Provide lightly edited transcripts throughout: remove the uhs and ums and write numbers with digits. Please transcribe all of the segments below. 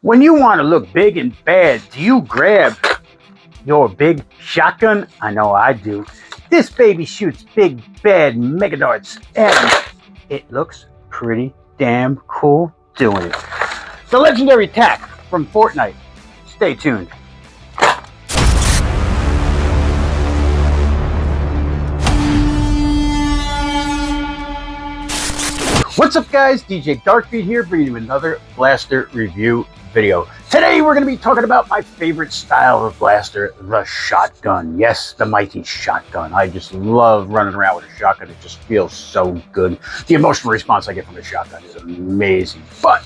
When you want to look big and bad, do you grab your big shotgun? I know I do. This baby shoots big, bad mega darts, and it looks pretty damn cool doing it. The legendary TAC from Fortnite. Stay tuned. What's up, guys? DJ Darkbeat here, bringing you another blaster review video. Today we're going to be talking about my favorite style of blaster, the shotgun. Yes, the mighty shotgun. I just love running around with a shotgun. It just feels so good. The emotional response I get from a shotgun is amazing. But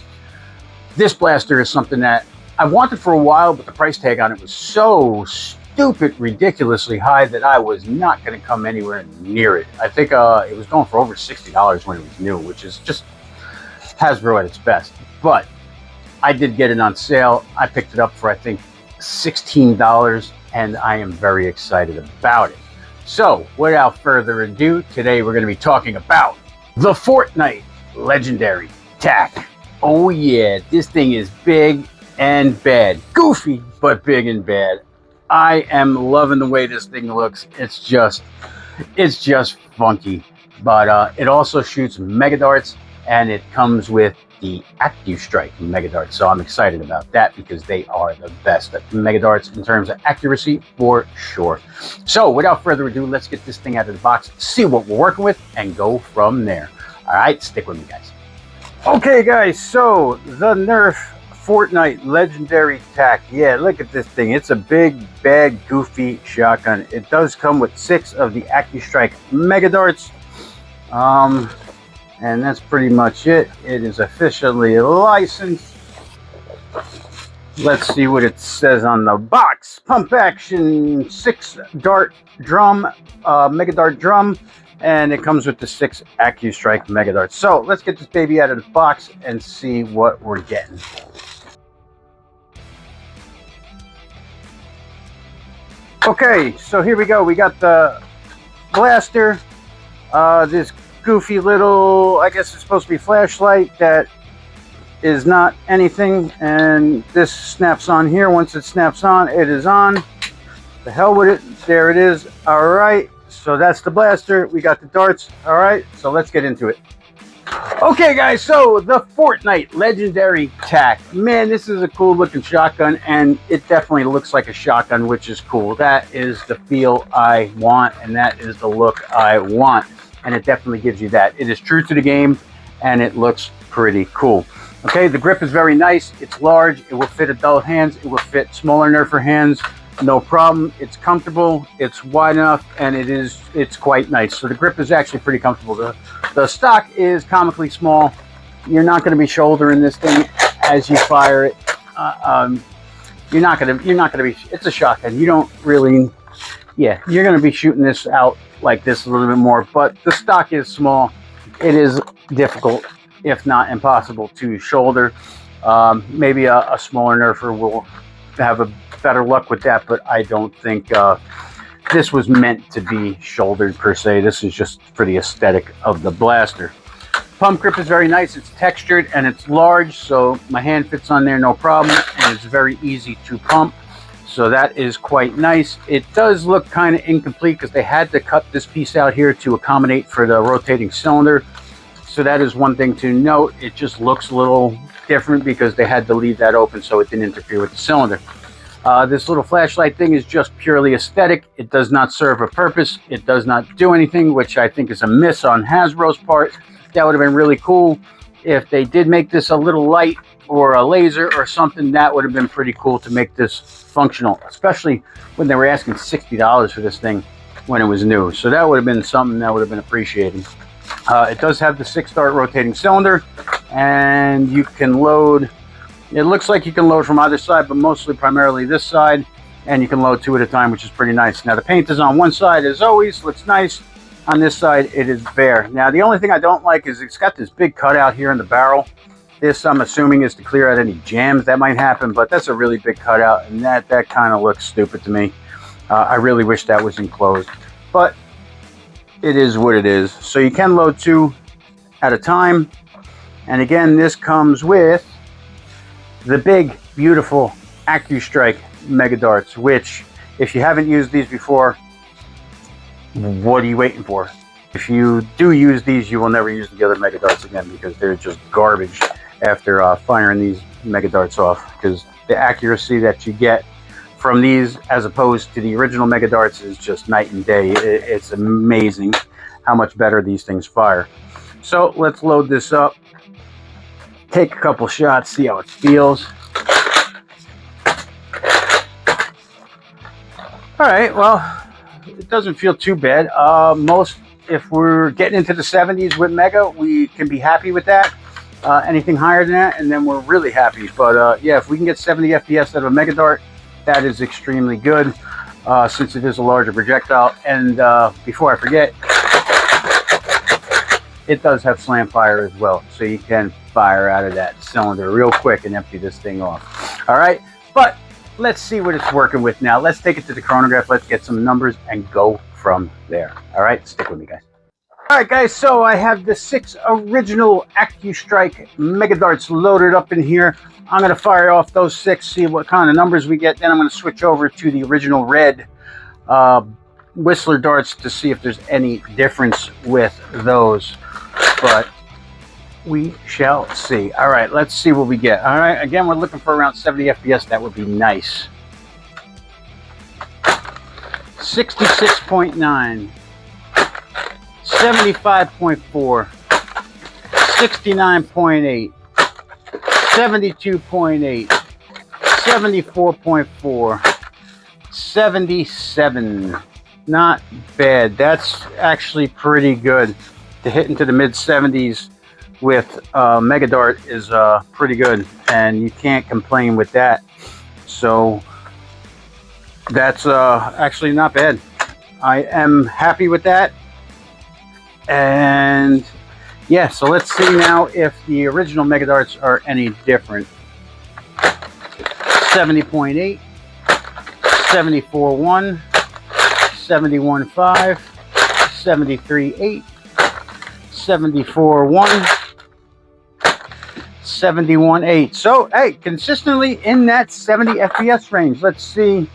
this blaster is something that I wanted for a while, but the price tag on it was so stupid, ridiculously high that I was not going to come anywhere near it. I think it was going for over $60 when it was new, which is just Hasbro at its best. But I did get it on sale. I picked it up for, I think, $16, and I am very excited about it. So, without further ado, today we're going to be talking about the Fortnite legendary TAC. Oh yeah, this thing is big and bad. Goofy, but big and bad. I am loving the way this thing looks. It's just funky. But it also shoots mega darts, and it comes with the Accustrike mega darts. So I'm excited about that because they are the best at mega darts in terms of accuracy for sure. So without further ado, let's get this thing out of the box, see what we're working with, and go from there. All right, stick with me, guys. Okay, guys, so the Nerf Fortnite legendary TAC. Yeah, look at this thing. It's a big, bad, goofy shotgun. It does come with 6 of the Accustrike mega darts. And that's pretty much it. It is officially licensed. Let's see what it says on the box. Pump action, 6 dart drum, mega dart drum, and it comes with the 6 Accustrike mega darts. So let's get this baby out of the box and see what we're getting. Okay, so here we go. We got the blaster, this goofy little, I guess it's supposed to be flashlight that is not anything, and this snaps on here. Once it snaps on, it is on. The hell with it. There it is. All right, so that's the blaster. We got the darts. All right, so let's get into it. Okay, guys, so the Fortnite legendary TAC. Man, this is a cool looking shotgun, and it definitely looks like a shotgun, which is cool. That is the feel I want, and that is the look I want. And it definitely gives you that. It is true to the game, and it looks pretty cool. Okay, the grip is very nice. It's large. It will fit adult hands. It will fit smaller Nerfer hands. No problem. It's comfortable. It's wide enough, and it's quite nice. So the grip is actually pretty comfortable. The stock is comically small. You're not going to be shouldering this thing as you fire it. You're not going to be. It's a shotgun. You don't really. Yeah, you're going to be shooting this out like this a little bit more, but the stock is small. It is difficult, if not impossible, to shoulder. Maybe a smaller Nerfer will have a better luck with that, but I don't think this was meant to be shouldered per se. This is just for the aesthetic of the blaster. Pump grip is very nice. It's textured and it's large, so my hand fits on there no problem, and it's very easy to pump. So that is quite nice. It does look kind of incomplete because they had to cut this piece out here to accommodate for the rotating cylinder. So that is one thing to note. It just looks a little different because they had to leave that open so it didn't interfere with the cylinder. This little flashlight thing is just purely aesthetic. It does not serve a purpose. It does not do anything, which I think is a miss on Hasbro's part. That would have been really cool if they did make this a little light or a laser or something. That would have been pretty cool to make this functional, especially when they were asking $60 for this thing when it was new. So that would have been something that would have been appreciated. It does have the 6 dart rotating cylinder, and you can load. It looks like you can load from either side, but mostly primarily this side, and you can load 2 at a time, which is pretty nice. Now the paint is on one side as always, looks nice. On this side it is bare. Now the only thing I don't like is it's got this big cutout here in the barrel. This, I'm assuming, is to clear out any jams that might happen, but that's a really big cutout, and that kind of looks stupid to me. I really wish that was enclosed, but it is what it is. So you can load 2 at a time, and again, this comes with the big, beautiful Accustrike Mega Darts, which, if you haven't used these before, what are you waiting for? If you do use these, you will never use the other Mega Darts again, because they're just garbage after firing these Mega Darts off, because the accuracy that you get from these as opposed to the original Mega Darts is just night and day. It's amazing how much better these things fire. So let's load this up, take a couple shots, see how it feels. All right, well, it doesn't feel too bad. If we're getting into the 70s with Mega, we can be happy with that. Anything higher than that, and then we're really happy. But yeah, if we can get 70 FPS out of a Mega Dart, that is extremely good, since it is a larger projectile. And before I forget, it does have slam fire as well, so you can fire out of that cylinder real quick and empty this thing off. All right, but let's see what it's working with now. Let's take it to the chronograph, let's get some numbers and go from there. All right, stick with me, guys. All right, guys, so I have the 6 original Accustrike Mega Darts loaded up in here. I'm going to fire off those 6, see what kind of numbers we get. Then I'm going to switch over to the original red Whistler darts to see if there's any difference with those. But we shall see. All right, let's see what we get. All right, again, we're looking for around 70 FPS. That would be nice. 66.9. 75.4, 69.8, 72.8, 74.4, 77. Not bad. That's actually pretty good. To hit into the mid 70s with Mega Dart is pretty good, and you can't complain with that. So that's actually not bad. I am happy with that. And yeah, so let's see now if the original Mega Darts are any different. 70.8, 74.1, 71.5, 73.8, 74.1, 71.8. So hey, consistently in that 70 FPS range. Let's see.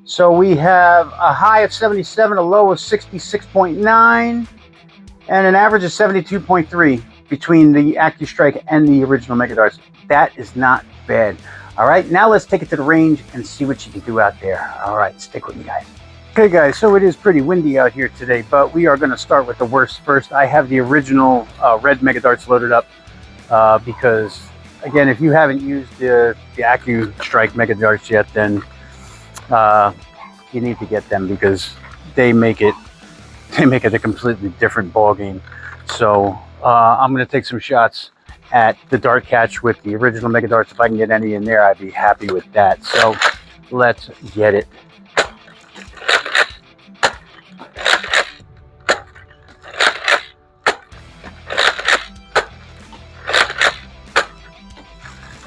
So we have a high of 77, a low of 66.9. and an average of 72.3 between the Accustrike and the original Mega Darts. That is not bad. All right, now let's take it to the range and see what you can do out there. All right, stick with me, guys. Okay, guys, so it is pretty windy out here today, but we are going to start with the worst first. I have the original red Mega Darts loaded up because, again, if you haven't used the Accustrike Mega Darts yet, then you need to get them, because they make it a completely different ball game. So I'm going to take some shots at the dart catch with the original Mega Darts. If I can get any in there, I'd be happy with that. So let's get it.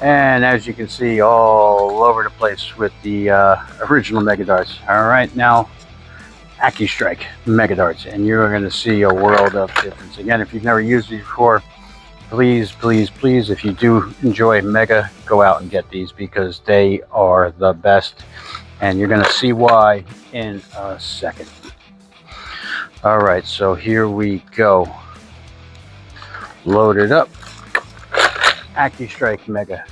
And as you can see, all over the place with the original Mega Darts. All right, now Accustrike Mega Darts, and you're going to see a world of difference. Again, if you've never used these before, please, please, please, if you do enjoy Mega, go out and get these, because they are the best, and you're going to see why in a second. All right, so here we go. Load it up. Accustrike Mega.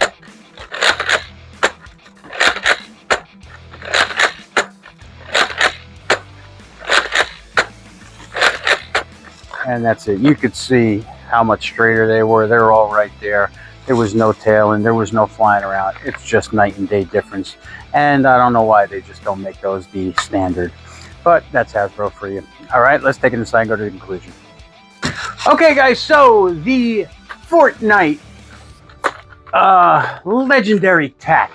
And that's it. You could see how much straighter they were. They're all right there. There was no tail and there was no flying around. It's just night and day difference. And I don't know why they just don't make those the standard. But that's Hasbro for you. All right, let's take it inside and go to the conclusion. Okay, guys, so the Fortnite legendary TAC.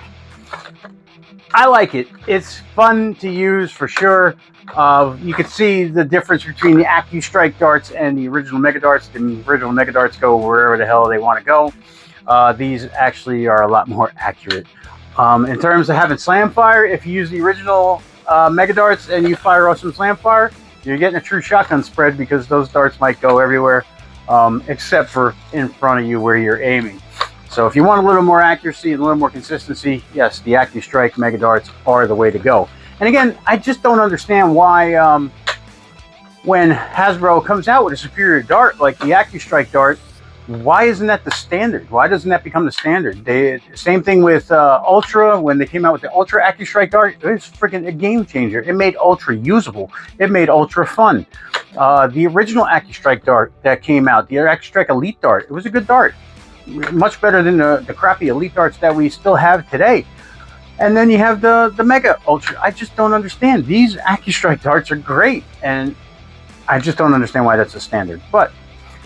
I like it. It's fun to use for sure. You can see the difference between the Accustrike darts and the original Mega Darts. The original Mega Darts go wherever the hell they want to go. These actually are a lot more accurate. In terms of having slam fire, if you use the original Mega Darts and you fire off some slam fire, you're getting a true shotgun spread, because those darts might go everywhere except for in front of you where you're aiming. So if you want a little more accuracy and a little more consistency, yes, the Accustrike Mega Darts are the way to go. And again, I just don't understand why when Hasbro comes out with a superior dart like the Accustrike dart, why isn't that the standard? Why doesn't that become the standard? Same thing with Ultra. When they came out with the Ultra Accustrike dart, it was freaking a game changer. It made Ultra usable. It made Ultra fun. The original Accustrike dart that came out, the Accustrike Elite dart, it was a good dart. Much better than the crappy Elite darts that we still have today. And then you have the Mega Ultra. I just don't understand. These Accustrike darts are great, and I just don't understand why that's a standard. But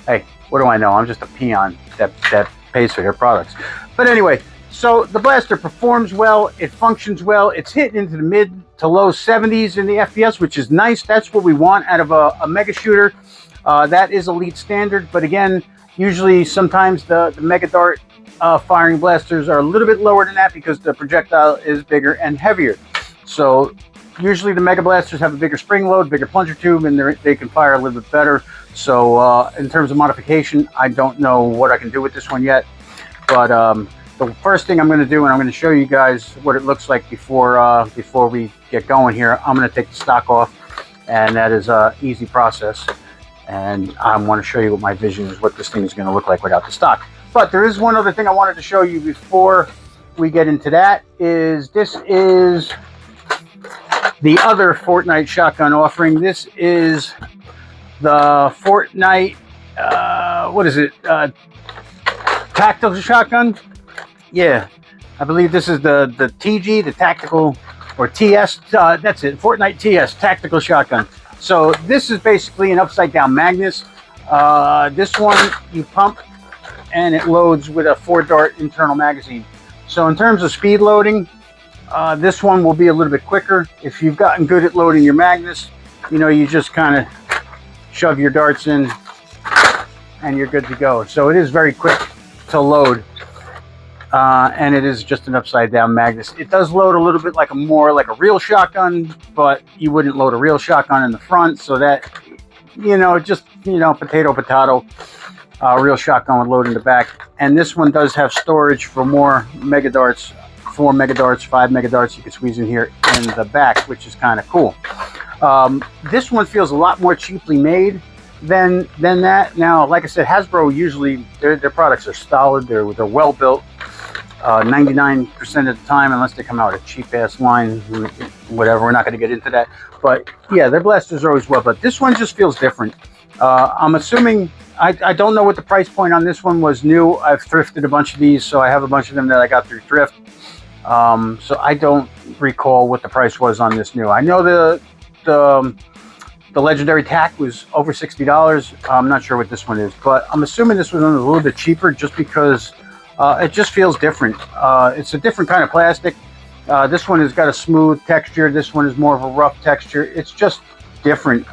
hey, what do I know? I'm just a peon that pays for their products. But anyway, so the blaster performs well. It functions well. It's hitting into the mid to low 70s in the FPS, which is nice. That's what we want out of a mega shooter. That is Elite standard. But again, usually sometimes the Mega Dart firing blasters are a little bit lower than that because the projectile is bigger and heavier. So usually the Mega Blasters have a bigger spring load, bigger plunger tube, and they can fire a little bit better. So in terms of modification, I don't know what I can do with this one yet. But the first thing I'm going to do, and I'm going to show you guys what it looks like before we get going here, I'm going to take the stock off, and that is an easy process. And I want to show you what my vision is, what this thing is going to look like without the stock. But there is one other thing I wanted to show you before we get into that. This is the other Fortnite shotgun offering. This is the Fortnite, what is it? Tactical shotgun? Yeah, I believe this is the TG, the tactical, or TS, that's it, Fortnite TS, tactical shotgun. So this is basically an upside down Magnus. This one you pump and it loads with a 4-dart internal magazine. So in terms of speed loading, this one will be a little bit quicker. If you've gotten good at loading your Magnus, you know, you just kind of shove your darts in and you're good to go. So it is very quick to load, and it is just an upside down Magnus. It does load a little bit like more like a real shotgun, but you wouldn't load a real shotgun in the front, so that, you know, just, you know, potato. Real shotgun would load in the back. And this one does have storage for more Mega Darts, 4 Mega Darts, 5 Mega Darts you can squeeze in here in the back, which is kind of cool. This one feels a lot more cheaply made than that. Now, like I said, Hasbro usually their products are solid. They're well built. 99% of the time, unless they come out with a cheap ass line, whatever. We're not going to get into that. But yeah, their blasters are always well built. This one just feels different. I'm assuming. I don't know what the price point on this one was new. I've thrifted a bunch of these, so I have a bunch of them that I got through thrift. So I don't recall what the price was on this new. I know the legendary TAC was over $60. I'm not sure what this one is, but I'm assuming this one is a little bit cheaper just because it just feels different. It's a different kind of plastic. This one has got a smooth texture. This one is more of a rough texture. It's just different.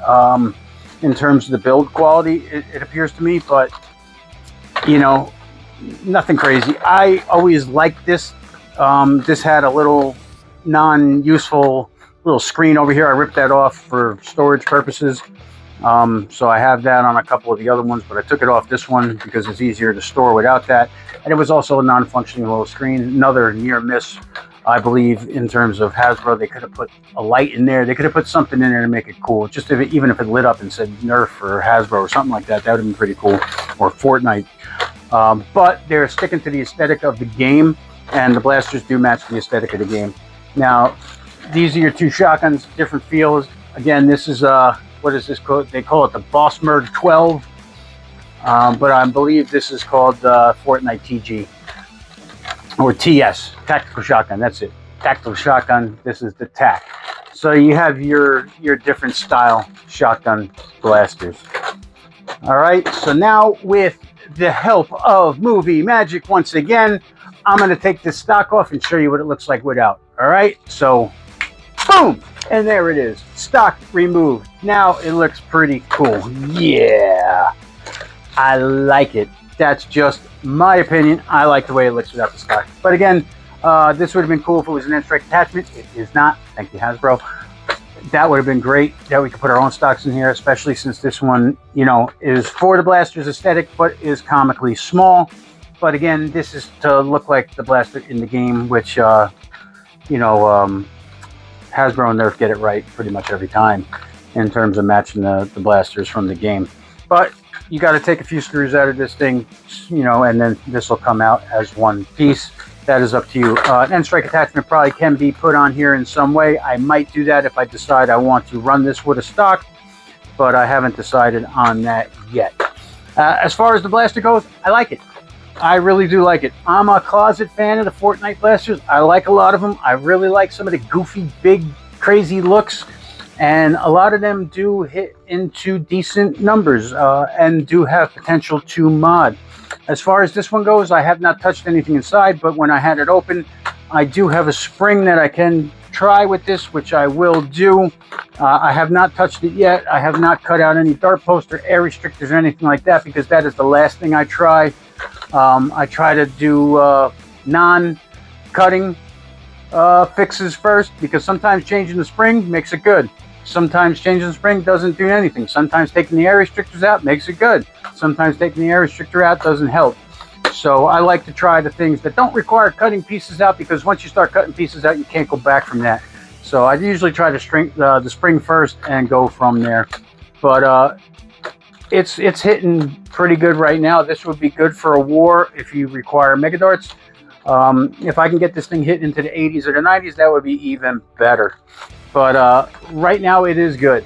In terms of the build quality, it appears to me, but you know, nothing crazy. I always liked this. This had a little non-useful little screen over here. I ripped that off for storage purposes. So I have that on a couple of the other ones, but I took it off this one because it's easier to store without that. And it was also a non-functioning little screen. Another near miss, I believe, in terms of Hasbro. They could have put a light in there. They could have put something in there to make it cool. Just even if it lit up and said Nerf or Hasbro or something like that, that would have been pretty cool. Or Fortnite. But they're sticking to the aesthetic of the game, and the blasters do match the aesthetic of the game. Now, these are your two shotguns, different feels. Again, this is what is this called? They call it the Bossmerg 12, but I believe this is called Fortnite TG or TS, tactical shotgun. That's it, tactical shotgun. This is the TAC. So you have your different style shotgun blasters. All right. So now, with the help of movie magic, once again, I'm going to take this stock off and show you what it looks like without. All right. So, boom. And there it is, stock removed. Now it looks pretty cool. Yeah, I like it. That's just my opinion. I like the way it looks without the stock. But again, this would have been cool if it was an Accustrike attachment. It is not. Thank you, Hasbro. That would have been great. That we could put our own stocks in here, especially since this one, you know, is for the blaster's aesthetic, but is comically small. But again, this is to look like the blaster in the game, which, you know, Hasbro and Nerf get it right pretty much every time in terms of matching the blasters from the game. But you got to take a few screws out of this thing, you know, and then this will come out as one piece. That is up to you. An end strike attachment probably can be put on here in some way. I might do that if I decide I want to run this with a stock, but I haven't decided on that yet. As far as the blaster goes, I like it. I really do like it. I'm a closet fan of the Fortnite blasters. I like a lot of them. I really like some of the goofy, big, crazy looks. And a lot of them do hit into decent numbers and do have potential to mod. As far as this one goes, I have not touched anything inside, but when I had it open, I do have a spring that I can try with this, which I will do. I have not touched it yet. I have not cut out any dart posts or air restrictors or anything like that, because that is the last thing I try. I try to do non-cutting fixes first, because sometimes changing the spring makes it good. Sometimes changing the spring doesn't do anything. Sometimes taking the air restrictors out makes it good. Sometimes taking the air restrictor out doesn't help. So I like to try the things that don't require cutting pieces out, because once you start cutting pieces out, you can't go back from that. So I usually try to the spring first and go from there. But it's hitting pretty good right now. This would be good for a war if you require mega darts. If I can get this thing hit into the 80s or the 90s, that would be even better. But right now it is good.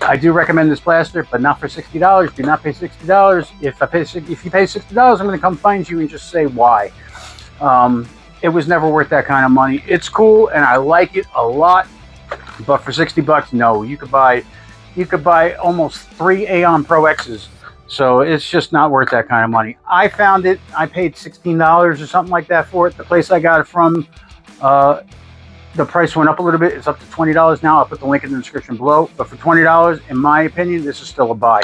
I do recommend this blaster, but not for $60. Do not pay $60. If you pay $60, I'm going to come find you and just say why. It was never worth that kind of money. It's cool and I like it a lot, but for $60, no. You could buy almost 3 Aeon Pro X's. So it's just not worth that kind of money. I found it. I paid $16 or something like that for it. The place I got it from, the price went up a little bit. It's up to $20 now. I'll put the link in the description below. But for $20, in my opinion, this is still a buy.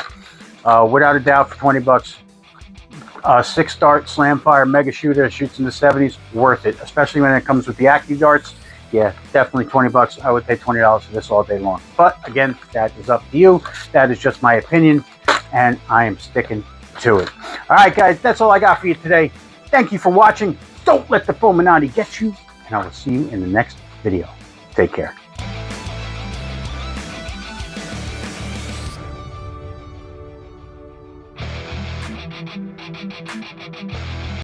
Without a doubt, for $20, 6 dart slam fire mega shooter that shoots in the 70s, worth it. Especially when it comes with the Accu darts. Yeah, definitely $20. I would pay $20 for this all day long. But again, that is up to you. That is just my opinion, and I am sticking to it. All right, guys, that's all I got for you today. Thank you for watching. Don't let the Fulminati get you, and I will see you in the next video. Take care.